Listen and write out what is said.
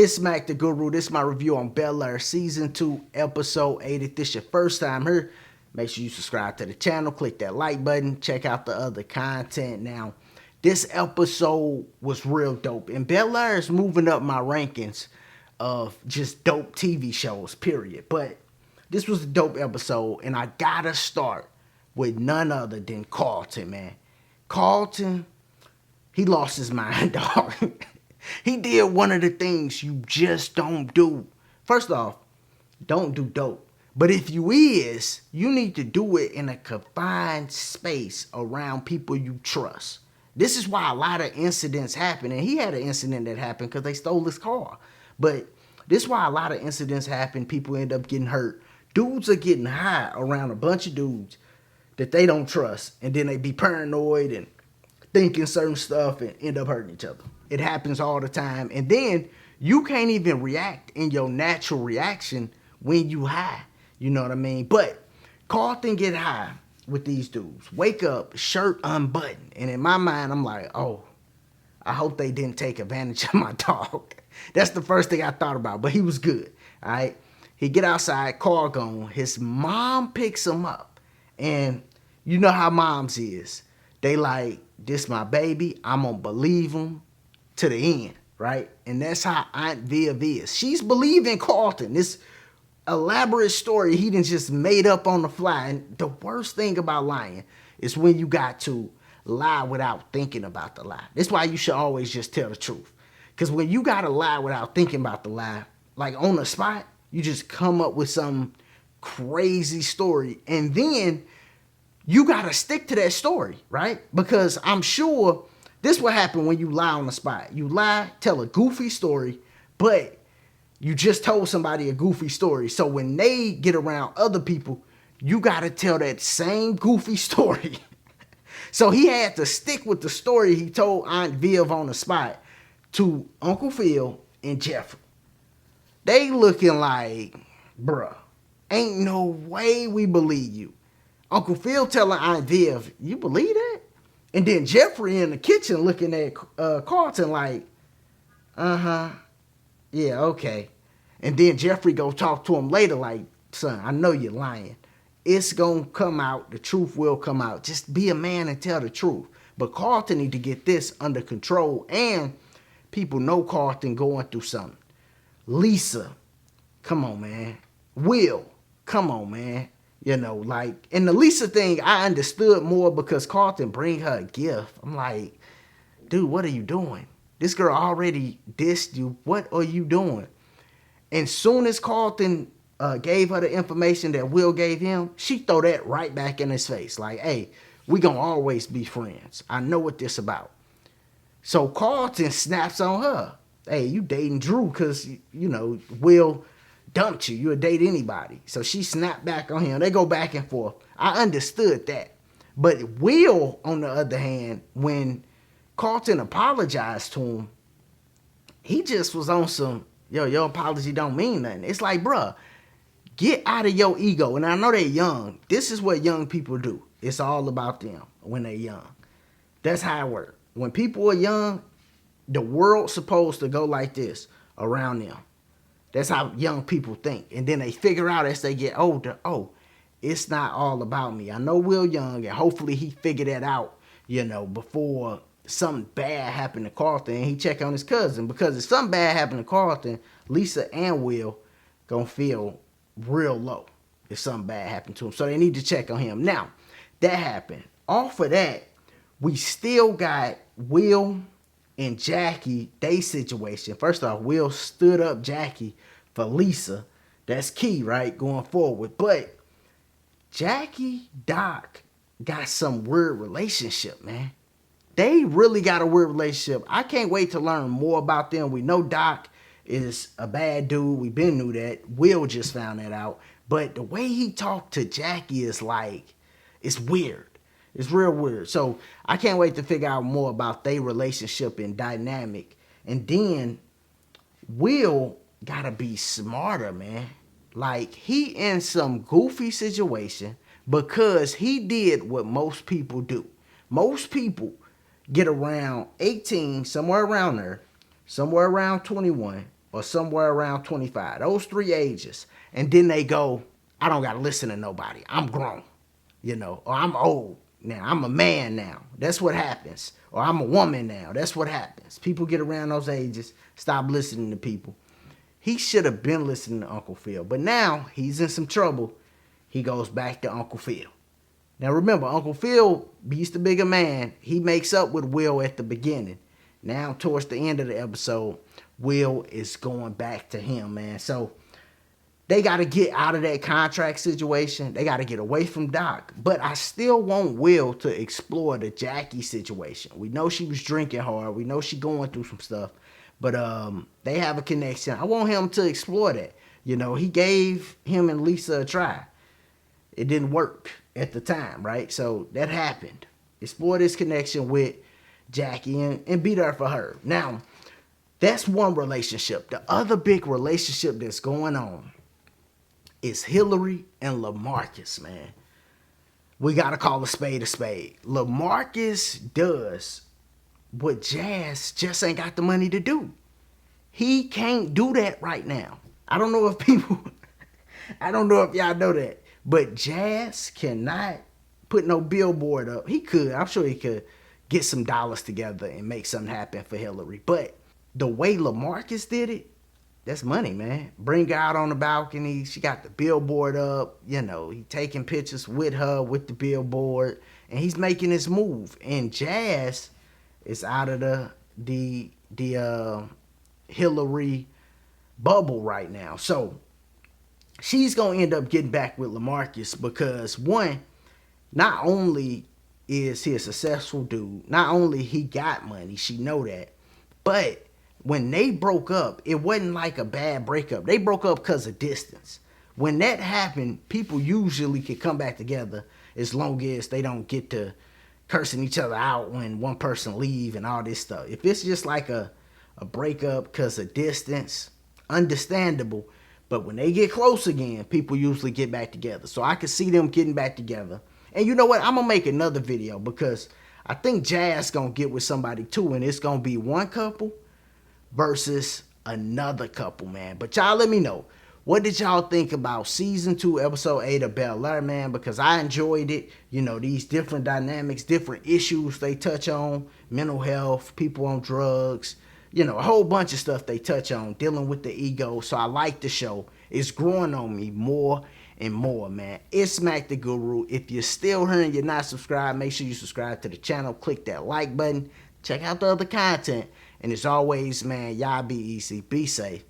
It's Mac the Guru. This is my review on Bel-Air Season 2, Episode 8. If this your first time here, make sure you subscribe to the channel. Click that like button. Check out the other content. Now, this episode was real dope. And Bel-Air is moving up my rankings of just dope TV shows, period. But this was a dope episode. And I gotta start with none other than Carlton, man. Carlton, he lost his mind, dog. He did one of the things you just don't do. First off, don't do dope. But if you is, you need to do it in a confined space around people you trust. This is why a lot of incidents happen. And he had an incident that happened because they stole his car. But this is why a lot of incidents happen. People end up getting hurt. Dudes are getting high around a bunch of dudes that they don't trust. And then they be paranoid and thinking certain stuff and end up hurting each other. It happens all the time. And then you can't even react in your natural reaction when you high. You know what I mean? But Carlton get high with these dudes. Wake up, shirt unbuttoned. And in my mind, I'm like, oh, I hope they didn't take advantage of my dog. That's the first thing I thought about. But he was good. All right. He get outside, car gone. His mom picks him up. And you know how moms is. They like, this my baby. I'm going to believe him to the end, right? And that's how Aunt Viv is. She's believing Carlton. This elaborate story he done just made up on the fly. And the worst thing about lying is when you got to lie without thinking about the lie. That's why you should always just tell the truth. Because when you got to lie without thinking about the lie, like on the spot, you just come up with some crazy story. And then you got to stick to that story, right? Because I'm sure this will happen when you lie on the spot. You lie, tell a goofy story, but you just told somebody a goofy story. So when they get around other people, you got to tell that same goofy story. So he had to stick with the story he told Aunt Viv on the spot to Uncle Phil and Jeffrey. They looking like, bruh, ain't no way we believe you. Uncle Phil telling Aunt Viv, you believe that? And then Jeffrey in the kitchen looking at Carlton like, yeah, okay. And then Jeffrey go talk to him later like, son, I know you're lying. It's going to come out. The truth will come out. Just be a man and tell the truth. But Carlton need to get this under control. And people know Carlton going through something. Lisa, come on, man. Will, come on, man. You know, like, and the Lisa thing, I understood more because Carlton bring her a gift. I'm like, dude, what are you doing? This girl already dissed you. What are you doing? And soon as Carlton gave her the information that Will gave him, she throw that right back in his face. Like, hey, we gonna always be friends. I know what this about. So Carlton snaps on her. Hey, you dating Drew because, you know, Will dumped you. You would date anybody. So she snapped back on him. They go back and forth. I understood that. But Will, on the other hand, when Carlton apologized to him, he just was on some, yo, your apology don't mean nothing. It's like, bruh, get out of your ego. And I know they're young. This is what young people do. It's all about them when they're young. That's how it works. When people are young, the world's supposed to go like this around them. That's how young people think. And then they figure out as they get older, oh, it's not all about me. I know Will Young, and hopefully he figured that out, you know, before something bad happened to Carlton. And he check on his cousin. Because if something bad happened to Carlton, Lisa and Will gonna feel real low if something bad happened to him. So they need to check on him. Now, that happened. Off of that, we still got Will and Jackie, they situation. First off, Will stood up Jackie for Lisa. That's key, right? Going forward. But Jackie, Doc got some weird relationship, man. They really got a weird relationship. I can't wait to learn more about them. We know Doc is a bad dude. We been knew that. Will just found that out. But the way he talked to Jackie is like, it's weird. It's real weird. So I can't wait to figure out more about their relationship and dynamic. And then Will gotta be smarter, man. Like, he in some goofy situation because he did what most people do. Most people get around 18, somewhere around there, somewhere around 21, or somewhere around 25. Those 3 ages. And then they go, I don't got to listen to nobody. I'm grown, or I'm old now. I'm a man now. That's what happens. Or I'm a woman now. That's what happens. People get around those ages, stop listening to people. He should have been listening to Uncle Phil. But now he's in some trouble. He goes back to Uncle Phil. Now remember, Uncle Phil, he's the bigger man. He makes up with Will at the beginning. Now towards the end of the episode, Will is going back to him, man. So they got to get out of that contract situation. They got to get away from Doc. But I still want Will to explore the Jackie situation. We know she was drinking hard. We know she going through some stuff. But they have a connection. I want him to explore that. He gave him and Lisa a try. It didn't work at the time, right? So that happened. Explore this connection with Jackie and be there for her. Now, that's one relationship. The other big relationship that's going on is Hilary and LaMarcus, man. We got to call a spade a spade. LaMarcus does what Jazz just ain't got the money to do. He can't do that right now. I don't know if y'all know that. But Jazz cannot put no billboard up. He could. I'm sure he could get some dollars together and make something happen for Hilary. But the way LaMarcus did it, that's money, man. Bring her out on the balcony. She got the billboard up. He taking pictures with her with the billboard. And he's making his move. And Jazz is out of the Hilary bubble right now. So she's going to end up getting back with LaMarcus because, one, not only is he a successful dude, not only he got money, she know that, but when they broke up, it wasn't like a bad breakup. They broke up because of distance. When that happened, people usually could come back together as long as they don't get to cursing each other out when one person leave and all this stuff. If it's just like a breakup because of distance, understandable. But when they get close again, people usually get back together. So I could see them getting back together. And you know what? I'm going to make another video because I think Jazz going to get with somebody too. And it's going to be one couple versus another couple, man. But y'all let me know. What did y'all think about season 2, episode 8 of Bel-Air, man? Because I enjoyed it. These different dynamics, different issues they touch on. Mental health, people on drugs. A whole bunch of stuff they touch on, dealing with the ego. So I like the show. It's growing on me more and more, man. It's Mac the Guru. If you're still here and you're not subscribed, make sure you subscribe to the channel. Click that like button. Check out the other content. And as always, man, y'all be easy. Be safe.